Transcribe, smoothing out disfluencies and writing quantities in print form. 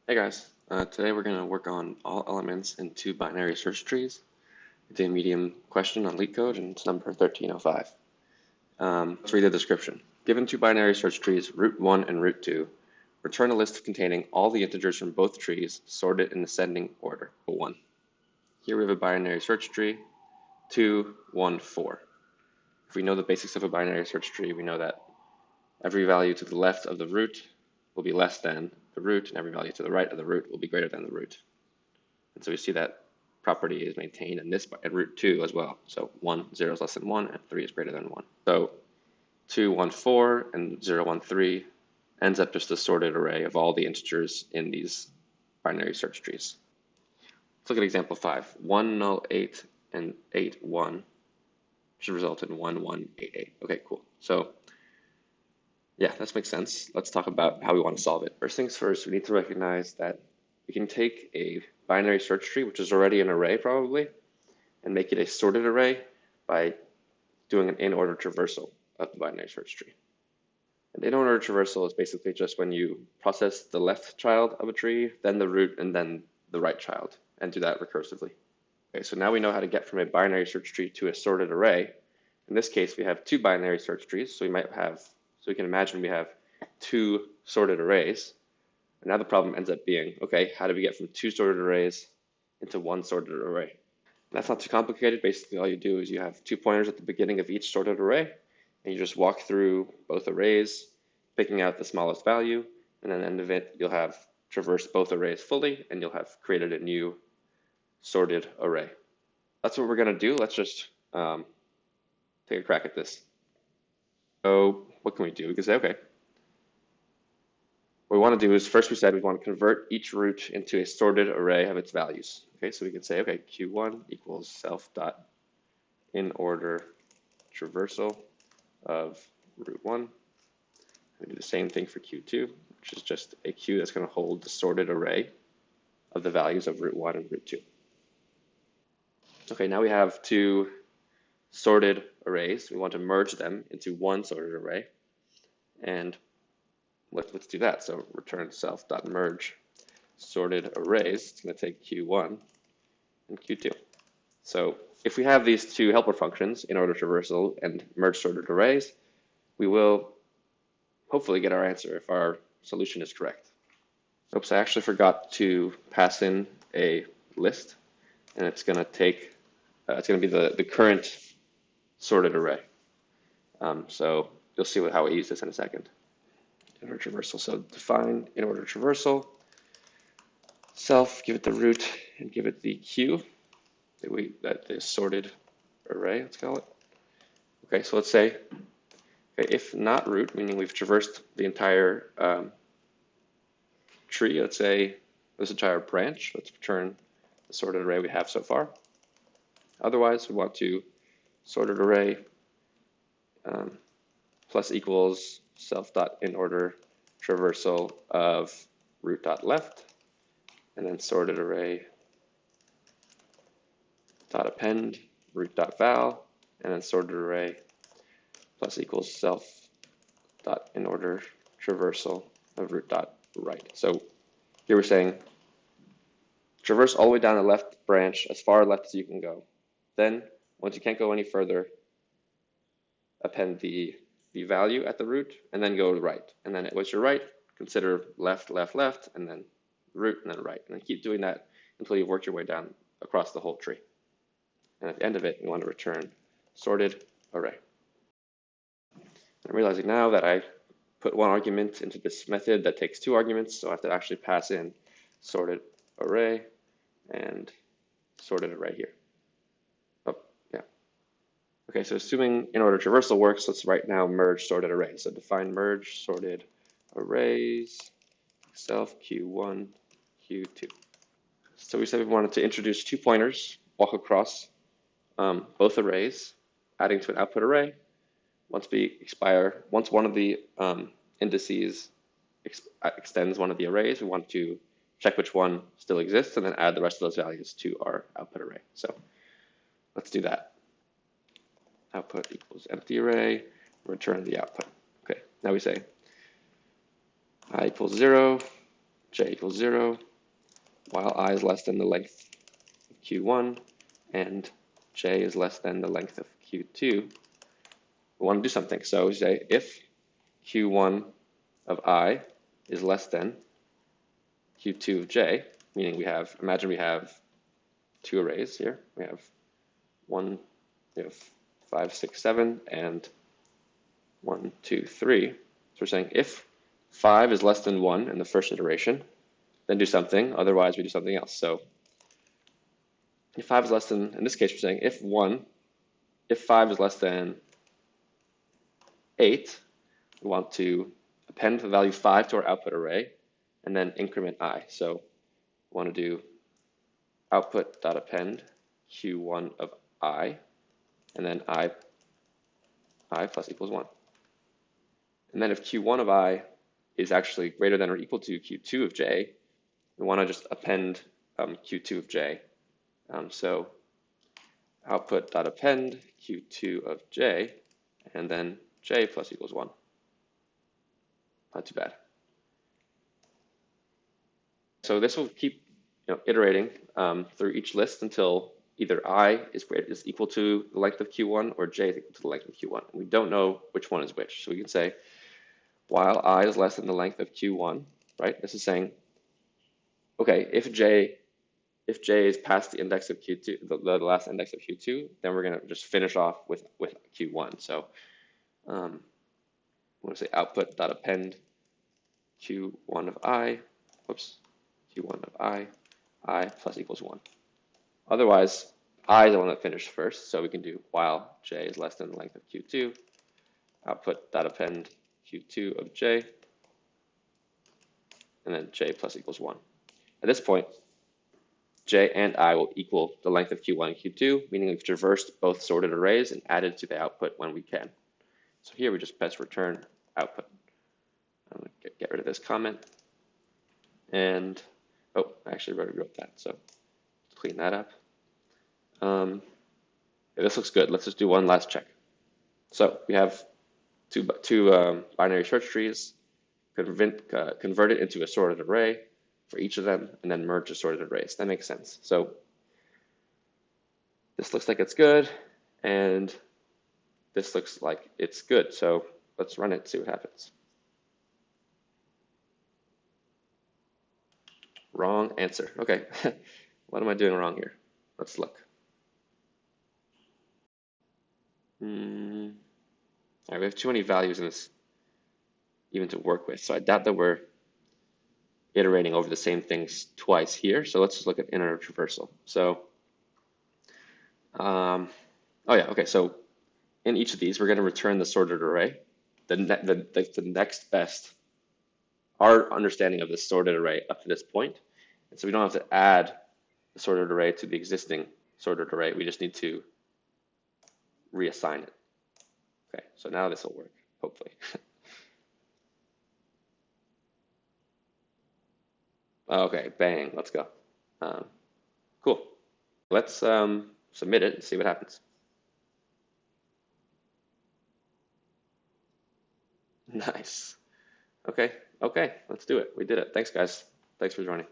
Hey guys, today we're going to work on all elements in two binary search trees. It's a medium question on LeetCode and it's number 1305. Let's read the description. Given two binary search trees, root 1 and root 2, return a list containing all the integers from both trees sorted in ascending order. 1. Here we have a binary search tree, 2, 1, 4. If we know the basics of a binary search tree, we know that every value to the left of the root will be less than the root, and every value to the right of the root will be greater than the root. And so we see that property is maintained in this at root 2 as well. So 1, 0 is less than 1, and 3 is greater than 1. So 2, 1, 4, and 0, 1, 3 ends up just a sorted array of all the integers in these binary search trees. Let's look at example 5. 1, 0, 8, and 8, 1 should result in 1, 1, 8, 8. Okay, cool. So yeah, this makes sense. Let's talk about how we want to solve it. First things first, we need to recognize that we can take a binary search tree, which is already an array probably, and make it a sorted array by doing an in-order traversal of the binary search tree. An in-order traversal is basically just when you process the left child of a tree, then the root, and then the right child, and do that recursively. Okay, so now we know how to get from a binary search tree to a sorted array. In this case, we have two binary search trees, so we can imagine we have two sorted arrays. And now the problem ends up being, okay, how do we get from two sorted arrays into one sorted array? And that's not too complicated. Basically, all you do is you have 2 pointers at the beginning of each sorted array, and you just walk through both arrays, picking out the smallest value, and at the end of it, you'll have traversed both arrays fully, and you'll have created a new sorted array. That's what we're going to do. Let's just take a crack at this. So what can we do? We can say, okay, what we want to do is first we said we want to convert each root into a sorted array of its values. Okay, so we can say, okay, Q1 equals self dot in order traversal of root 1. We do the same thing for Q2, which is just a queue that's going to hold the sorted array of the values of root 1 and root 2. Okay, now we have two sorted arrays. We want to merge them into one sorted array. And let's do that. So return self.merge sorted arrays. It's going to take Q1 and Q2. So if we have these two helper functions, in-order traversal and merge sorted arrays, we will hopefully get our answer if our solution is correct. Oops, I actually forgot to pass in a list, and it's going to take, it's going to be the current sorted array. So you'll see how we use this in a second. In-order traversal. So define in-order traversal. Self, give it the root, and give it the queue. That is sorted array, let's call it. Okay, so let's say, okay, if not root, meaning we've traversed the entire tree, let's say this entire branch, let's return the sorted array we have so far. Otherwise, we want to sorted array plus equals self.inOrder traversal of root.left, and then sorted array dot append root.val, and then sorted array plus equals self dot in-order traversal of root.right. So here we're saying traverse all the way down the left branch as far left as you can go. Then, once you can't go any further, append the value at the root, and then go right. And then once you're right, consider left, left, left, and then root, and then right. And then keep doing that until you've worked your way down across the whole tree. And at the end of it, we want to return sorted array. I'm realizing now that I put one argument into this method that takes two arguments, so I have to actually pass in sorted array and sorted array here. Oh, yeah. Okay, so assuming in-order traversal works, let's right now merge sorted arrays. So define merge sorted arrays, self Q1, Q2. So we said we wanted to introduce 2 pointers, walk across both arrays, adding to an output array. Once one of the indices extends one of the arrays, we want to check which one still exists and then add the rest of those values to our output array. So let's do that. Output equals empty array, return the output. Okay, now we say I equals 0, j equals 0, while I is less than the length of Q1 and j is less than the length of Q2, we want to do something. So we say if Q1 of I is less than Q2 of j, meaning we have, imagine we have two arrays here. We have 5, 6, 7, and 1, 2, 3. So we're saying if 5 is less than 1 in the first iteration, then do something, otherwise we do something else. So if 5 is less than, in this case we're saying if 5 is less than 8, we want to append the value 5 to our output array and then increment I. So we want to do output.append Q1 of I, and then I plus equals 1. And then if Q1 of I is actually greater than or equal to Q2 of j, we want to just append Q2 of j. So output.append Q2 of j, and then j plus equals 1. Not too bad. So this will keep iterating through each list until either I is equal to the length of Q1 or j is equal to the length of Q1. And we don't know which one is which. So we can say while I is less than the length of Q1, right? This is saying, okay, if j is past the index of Q2, the last index of Q2, then we're going to just finish off with Q1. So I'm going to say output.append Q1 of I, Q1 of I plus equals 1. Otherwise, I is the one that finished first, so we can do while j is less than the length of Q2, output.append Q2 of j, and then j plus equals 1. At this point, j and I will equal the length of Q1 and Q2, meaning we've traversed both sorted arrays and added to the output when we can. So here we just press return output. I'm going to get rid of this comment. And, oh, I actually already wrote that, so let's clean that up. Yeah, this looks good. Let's just do one last check. So we have two binary search trees, convert it into a sorted array for each of them, and then merge the sorted arrays. That makes sense. So this looks like it's good, and this looks like it's good. So let's run it, see what happens. Wrong answer. Okay, what am I doing wrong here? Let's look. All right, we have too many values in this even to work with, so I doubt that we're iterating over the same things twice here. So let's just look at Inorder Traversal. So, oh yeah, okay. So in each of these, we're going to return the sorted array, the next best, our understanding of the sorted array up to this point. And so we don't have to add the sorted array to the existing sorted array. We just need to reassign it. Okay, so now this will work, hopefully. Okay, bang, let's go. Cool. Let's submit it and see what happens. Nice. Okay, let's do it. We did it. Thanks, guys. Thanks for joining.